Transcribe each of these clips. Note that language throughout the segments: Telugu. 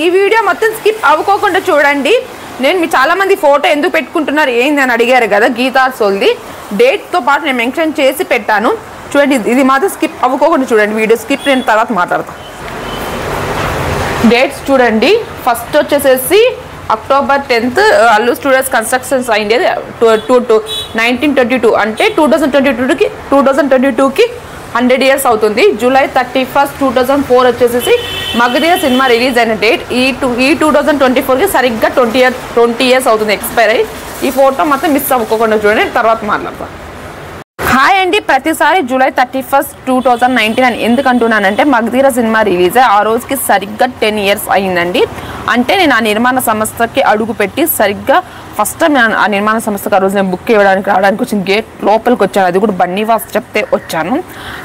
ఈ వీడియో మొత్తం స్కిప్ అవ్వకోకుండా చూడండి. నేను చాలా మంది ఫోటో ఎందుకు పెట్టుకుంటున్నారు ఏంది అని అడిగారు కదా, గీతా సోల్ది డేట్తో పాటు నేను మెన్షన్ చేసి పెట్టాను చూడండి. ఇది మాత్రం స్కిప్ అవ్వకోకుండా చూడండి వీడియో. స్కిప్ నేను తర్వాత మాట్లాడతాను. డేట్స్ చూడండి. ఫస్ట్ వచ్చేసేసి October 10th Allu studios constructions అయింది 1922 అంటే 2022కి 100 years అవుతుంది. జూలై 31st 2004 వచ్చేసేసి మగధీర సినిమా రిలీజ్ అయిన డేట్. ఈ 2024కి సరిగ్గా 20 years అవుతుంది ఎక్స్పైర్ అయ్యి. ఈ ఫోటో మాత్రం మిస్ అవ్వకుండా చూడండి, తర్వాత మాట్లాడతాను. హాయ్ అండి, ప్రతిసారి జూలై 31st 2019 అని ఎందుకు అంటున్నానంటే మగధీర సినిమా రిలీజ్ అయ్యి ఆ రోజుకి సరిగ్గా 10 years అయిందండి. అంటే నేను ఆ నిర్మాణ సంస్థకి అడుగు పెట్టి సరిగ్గా ఫస్ట్ టైం ఆ నిర్మాణ సంస్థకు ఆ రోజు నేను బుక్ ఇవ్వడానికి రావడానికి వచ్చిన గేట్ లోపలికి వచ్చాను. అది కూడా బన్నీవాస్ చెప్తే వచ్చాను.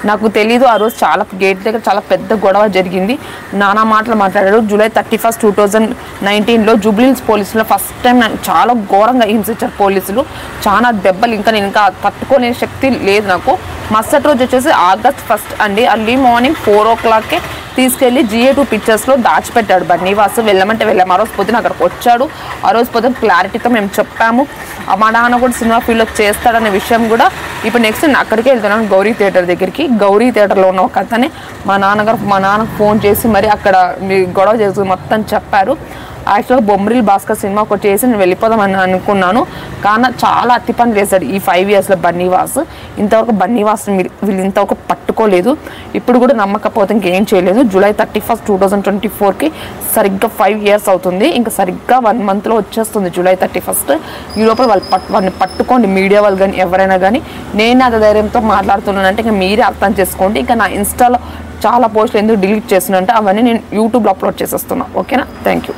నాకు తెలీదు ఆ రోజు చాలా గేట్ దగ్గర చాలా పెద్ద గొడవ జరిగింది. నానా మాటలు మాట్లాడాడు. జూలై 31st 2019లో జూబ్లీహిల్స్ పోలీసులు ఫస్ట్ టైం చాలా ఘోరంగా హింసించారు పోలీసులు. చాలా దెబ్బలు నేను ఇంకా తట్టుకోలేని శక్తి లేదు నాకు. మరుసటి రోజు వచ్చేసి ఆగస్ట్ 1st అండి, అర్లీ మార్నింగ్ 4 o'clock తీసుకెళ్ళి GA2 పిక్చర్స్లో దాచిపెట్టాడు బన్నీవాసు. వెళ్ళమంటే వెళ్ళాము. ఆ రోజు పొద్దున అక్కడికి వచ్చాడు. ఆ రోజు పొద్దున క్లారిటీతో మేము చెప్పాము. మా నాన్న కూడా సినిమా ఫీల్డ్లో చేస్తాడనే విషయం కూడా. ఇప్పుడు నెక్స్ట్ నేను అక్కడికే వెళ్తున్నాను, గౌరీ థియేటర్ దగ్గరికి. గౌరీ థియేటర్లో ఉన్న ఒక అతనే మా నాన్నకు ఫోన్ చేసి మరి అక్కడ మీ గొడవ చేసి మొత్తం చెప్పారు. యాక్చువల్గా బొమ్మరిల్ భాస్కర్ సినిమా ఒకటి చేసి నేను వెళ్ళిపోదామని అనుకున్నాను. కానీ చాలా అతి పని చేశాడు ఈ 5 yearsలో బన్నీవాస్. ఇంతవరకు బన్నీవాస్ వీళ్ళు ఇంతవరకు పట్టుకోలేదు. ఇప్పుడు కూడా నమ్మకపోతే ఇంకేం చేయలేదు. జూలై 31st 2024కి సరిగ్గా 5 years అవుతుంది. ఇంకా సరిగ్గా 1 monthలో వచ్చేస్తుంది జూలై 31st. ఈ లోపల వాళ్ళని పట్టుకోండి, మీడియా వాళ్ళు కానీ ఎవరైనా కానీ. నేను అంత ధైర్యంతో మాట్లాడుతున్నానంటే ఇంకా మీరే అర్థం చేసుకోండి. ఇంకా నా ఇన్స్టాలో చాలా పోస్టులు ఎందుకు డిలీట్ చేస్తున్నా అంటే అవన్నీ నేను యూట్యూబ్లో అప్లోడ్ చేసేస్తున్నా. ఓకేనా, థ్యాంక్ యూ.